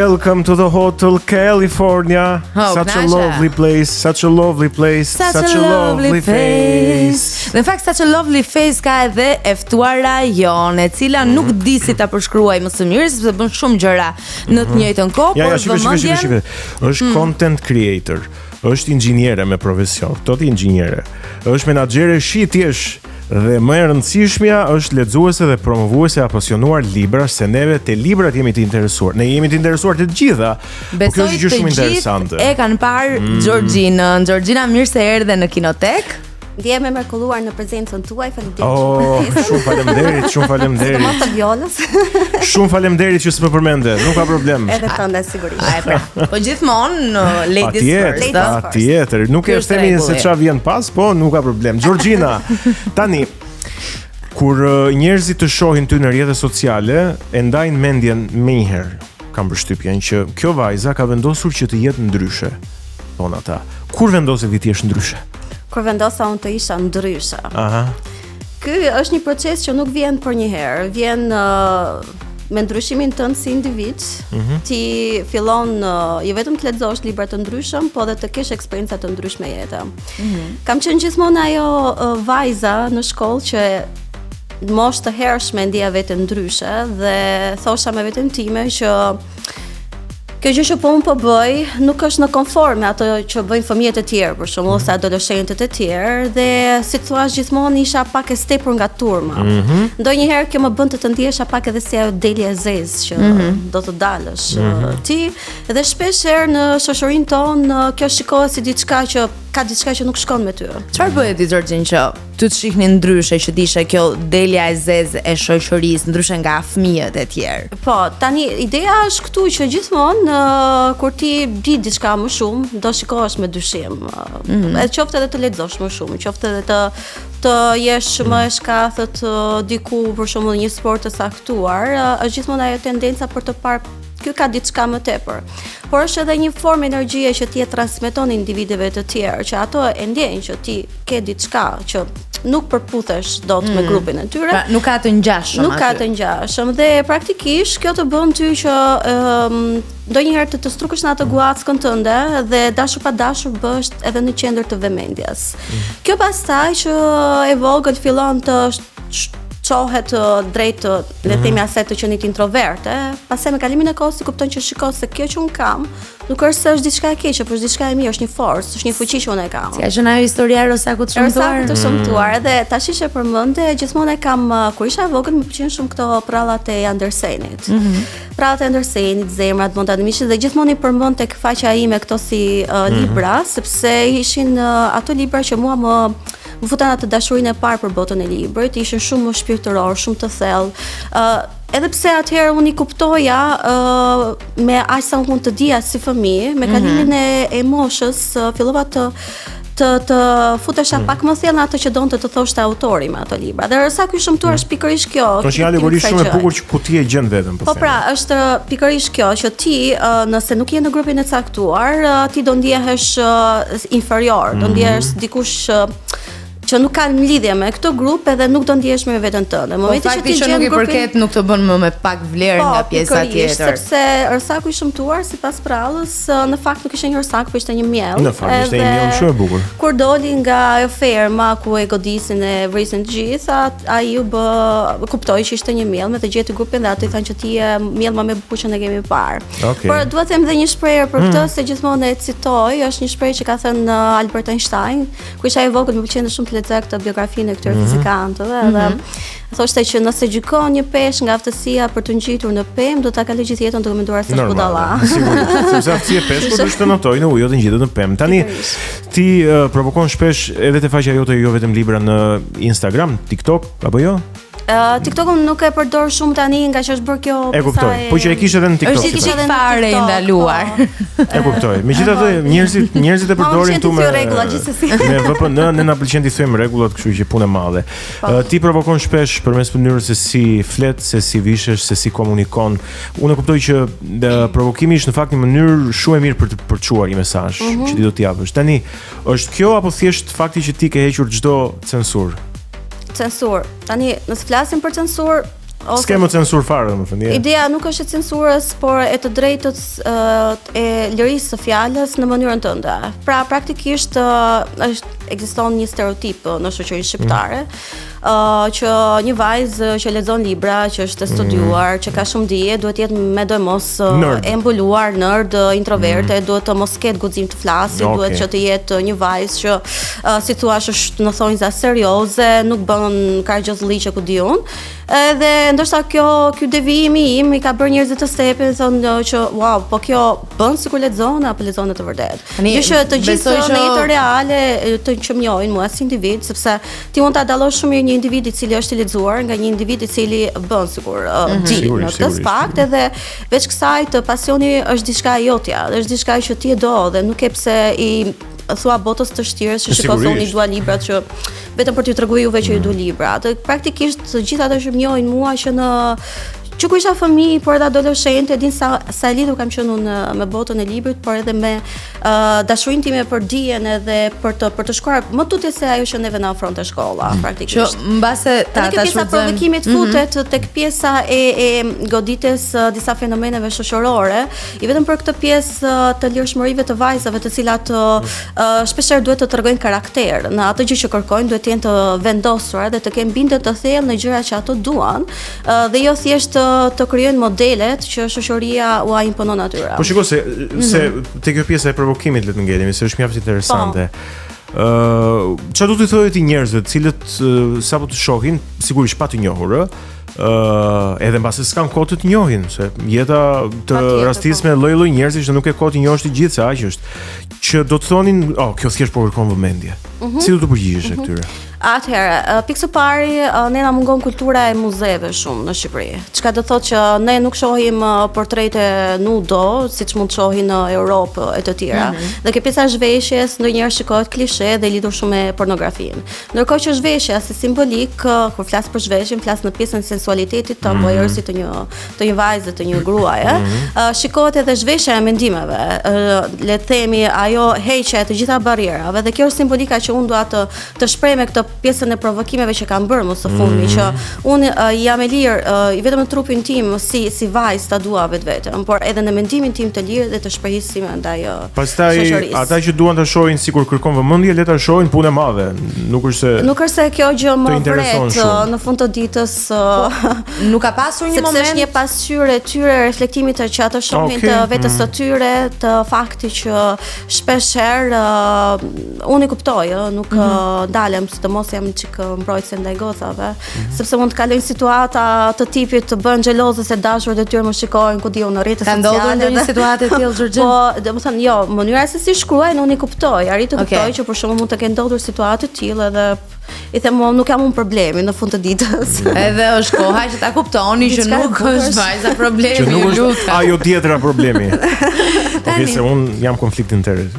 Welcome to the Hotel California. Such a lovely place, such a lovely place, such a lovely face. Në fakt such a lovely face ka edhe e ftuar rajon, e cila nuk di si ta përshkruaj më së miri sepse bën shumë gjëra në të njëjtën kohë, por vëmendjen është content creator, është inxhiniere me profesion, këto ti inxhiniere. Është menaxhere shitjesh dhe më e rëndësishmja është lexuese dhe promovuese e apasionuar libra, se neve te librat jemi të interesuar. Ne jemi të interesuar të gjitha. Besoj kjo është gjë shumë interesante. E kanë parë Georginën. Georgina, mirë se erdhe në Kinotek. Ndjehem e mrekulluar në prezencën tuaj, faleminderit. Shumë faleminderit, shumë faleminderit. Mos të violës. Shumë faleminderit që s'më përmende, nuk ka problem. Edhe prandaj sigurisht. Po gjithmonë ladies first. Patjetër, nuk e themi se çfarë vjen pas, po nuk ka problem. Georgina, tani kur njerëzit të shohin ty në rrjetet sociale, e ndajnë mendjen menjëherë. Kam përshtypjen që kjo vajza ka vendosur që të jetë ndryshe. Thon ata. Kur vendose ti jesh ndryshe? Kur vendosa unë të isha ndryshe. Aha. Ky është një proces që nuk vjen për një herë, vjen me ndryshimin tënd si individ. Ti fillon jo vetëm të lexosh libra të ndryshëm, po edhe të kesh eksperjenca të ndryshme jete. Kam qenë gjithmonë ajo vajza në shkollë që moshë të hershme ndjeja veten ndryshe dhe thosha me veten time që kjo gjë që po unë po bëj nuk është në konform me ato që bëjnë fëmijët e tjerë, për shembull, ose adoleshentët e tjerë, dhe si thua gjithmonë isha pak e stepur nga turma. Ndonjëherë kjo më bën të ndihesha pak edhe si ajo delja e zezë që do të dalësh ti, dhe shpesh herë në shoqërinë tonë kjo shikohet si diçka që ka diçka që nuk shkon me ty. Çfarë bëhet ti Georgin që ty të shihni ndryshe, që dishe kjo delja e zezë e shoqërisë ndryshe nga fëmijët e tjerë? Po, tani ideja është këtu që gjithmonë kur ti di diçka më shumë, do shikohesh me dyshim. Edhe qoftë edhe të lexosh më shumë, qoftë edhe të jesh më e shkathët diku për shembull një sport të saktuar, është gjithmonë ajo tendenca për të parë kjo ka diçka më tepër. Por është edhe një formë energjie që ti e transmeton individëve të tjerë, që ato e ndjejnë që ti ke diçka që nuk përputhesh dot me grupin e tyre. Pra, nuk ka të ngjashëm. Nuk ka të ngjashëm dhe praktikisht kjo të bën ty që ndonjëherë të strukësh në atë guackën tënde dhe dashur pa dashur bësh edhe në qendër të vëmendjes. Kjo pastaj që e vogël fillon të çohet drejt le të themi asaj të qenit introverte, pastaj me kalimin e kohës si kupton që shikoj se kjo që un kam nuk është se është diçka e keqe, por është diçka e mirë, është një forcë, është një fuqi që unë e kam. Si është ajo historia e Rosakut të shëmtuar? Rosakut të shëmtuar, edhe tash që përmendë, gjithmonë e kam kur isha e vogël më pëlqen shumë këto prallat e Andersenit. Prallat e Andersenit, Zemrat, Montadimishit, dhe gjithmonë i përmend tek faqja ime këto si libra, sepse ishin ato libra që mua më futën atë dashurinë e parë për botën e librit, ishin shumë më shpirtëror, shumë të thellë. Edhe pse atëherë unë i kuptoja me aq sa unë të dija si fëmijë, me kalimin e moshës fillova të futesha pak më thellë në ato që donte të thoshte autori me ato libra. Dhe Rosaku i shëmtuar është pikërisht kjo. Është një alegorisht shumë e bukur që ku ti e gjen veten po. Po pra, është pikërisht kjo që ti nëse nuk je në grupin e caktuar, ti do ndihesh inferior, do ndihesh dikush që nuk kanë lidhje me këtë grup edhe nuk do ndihesh me veten tënde. Në momentin që ti gjen nuk i përket nuk të bën më me pak vlerë nga pjesa tjetër. Sepse Rsaku i shëmtuar sipas prallës në fakt nuk ishte një rsak, por ishte një miell. Në fakt ishte një miell shumë e bukur. Kur doli nga ajo ferma ku e godisin e vrisin të gjitha, ai u kuptoi që ishte një miell me të gjeti grupin dhe ato i thanë që ti je miell më e bukur që ne kemi parë. Por dua të them edhe një shprehje për këtë se gjithmonë e citoj, është një shprehje që ka thënë Albert Einstein, kur isha e vogël më pëlqente shumë këtë biografinë e këtyre fizikantëve dhe thoshte që nëse gjykon një peshë nga aftësia për të ngjitur në pemë, do ta kaloj gjithë jetën duke menduar se është budalla. Sigurisht, sepse aftësia e peshkut është të notojë në ujë, jo të ngjitet në pemë. Tani ti provokon shpesh edhe te faqja jote jo vetëm libra në Instagram, TikTok apo jo? TikTokun nuk e përdor shumë tani nga që është bërë kjo. E kuptoj. Po që e kishe edhe në TikTok. Është diçka fare e ndaluar. E kuptoj. Megjithatë njerëzit e përdorin këtu me rregulla gjithsesi. Me VPN ne na pëlqen të thojmë rregullat, kështu që punë e madhe. Ti provokon shpesh përmes mënyrës se si flet, se si vishesh, se si komunikon. Unë e kuptoj që provokimi është në fakt një mënyrë shumë e mirë për të përçuar një mesazh që ti do t'i japësh. Tani, është kjo apo thjesht fakti që ti ke hequr çdo censur? Censur. Tani, nëse flasim për censur, S'ke më censur fare, më thënë. Ideja nuk është e censurës, por e të drejtës e lirisë së fjalës në mënyrën tënde. Pra praktikisht ekziston një stereotip në shoqërinë shqiptare. Që një vajzë që lexon libra, që është e studiuar, që ka shumë dije, duhet të jetë me mos e mbuluar, nerd, introverte, duhet të mos ketë guxim të flasë, duhet që të jetë një vajzë që si thua është në thonjza serioze, nuk bën kargjozlli që ku di unë. Edhe ndoshta ky devijimi im i ka bërë njerëzit të stepin, thonë që wow, po kjo bën sikur lexon apo lexon të vërtet. Gjë që të gjithë në jetën reale të që më njohin mua si individ, sepse ti mund ta dallosh shumë mirë një individ i cili është i lexuar nga një individ i cili bën sikur di në këtë aspekt, edhe veç kësaj të pasioni është diçka jotja, është diçka që ti e do dhe nuk e pse i thua botës të shtirës që shikoni dua librat që vetëm për t'ju treguar juve që ju du libra. Praktikisht të gjithë ata që më njohin mua që kur isha fëmijë, por edhe adoleshente, din sa e lidhur kam qenë unë me botën e librit, por edhe me dashurinë time për dijen edhe për të shkuar më tutje se ajo që neve na ofronte shkolla, praktikisht. Që mbase ta pjesa provokimit futet tek pjesa e godites disa fenomeneve shoqërore, i vetëm për këtë pjesë të lirshmërive të vajzave, të cilat shpeshherë duhet të tregojnë karakter, në atë gjë që kërkojnë duhet të jenë të vendosura dhe të kenë bindje të thellë në gjërat që ato duan, dhe jo thjesht të krijojnë modelet që shoqëria ua imponon atyre. Po shikoj se te kjo pjesa e provokimit le të ngelemi, se është mjaft interesante. Çfarë do të thotë ti njerëzve të cilët sapo të shohin, sigurisht pa të njohur, edhe mbase s'kan kohë të njohin, se jeta të rastisme lloj-lloj njerëzish që nuk e kohë të njohësh të gjithë, se aq është, që do të thonin, kjo thjesht po kërkon vëmendje. Si do të përgjigjesh këtyre? Atëherë, pikë së pari, ne na mungon kultura e muzeve shumë në Shqipëri. Çka do thotë që ne nuk shohim portrete nudo, siç mund të shohin në Europë e të tjera. Dhe kjo pjesa e zhveshjes ndonjëherë shikohet klishe dhe lidhur shumë me pornografinë. Ndërkohë që zhveshja si simbolik, kur flas për zhveshjen, flas në pjesën e sensualitetit të voyeursit të një vajze, të një gruaje, shikohet edhe zhveshja e mendimeve. Le të themi ajo heqja e të gjitha barrierave, dhe kjo është simbolika që unë dua të shpreh me këtë pjesën e provokimeve që kam bërë më së fundmi, që unë jam e lirë i vetëm në trupin tim si vajzë ta dua vetveten, por edhe në mendimin tim të lirë dhe të shprehisim ndaj shoqërisë. Pastaj ata që duan ta shohin sikur kërkon vëmendje, le ta shohin punë madhe. Nuk është se kjo gjë më vret në fund të ditës. Nuk ka pasur një moment sepse është një pasqyrë e tyre reflektimit që ata shohin të vetes së tyre, të fakti që shpesh herë unë e kuptoj, nuk dalem sidomos jam çik mbrojtëse ndaj gocave, sepse mund të kalojnë situata të tipit të bën xheloze se dashurit e tyre më shikojnë ku diu në rrjetet sociale. Ka ndodhur ndonjë situatë e tillë Xhorgjin? Po, domethënë jo, mënyra se si shkruajnë unë i kuptoj, arrit të kuptoj që për shembull mund të kenë ndodhur situatë të tilla edhe i them nuk kam unë problemi në fund të ditës. Edhe është koha që ta kuptoni që nuk është vajza problemi. Që nuk është ajo tjetra problemi. Okej, se unë jam konflikt interes.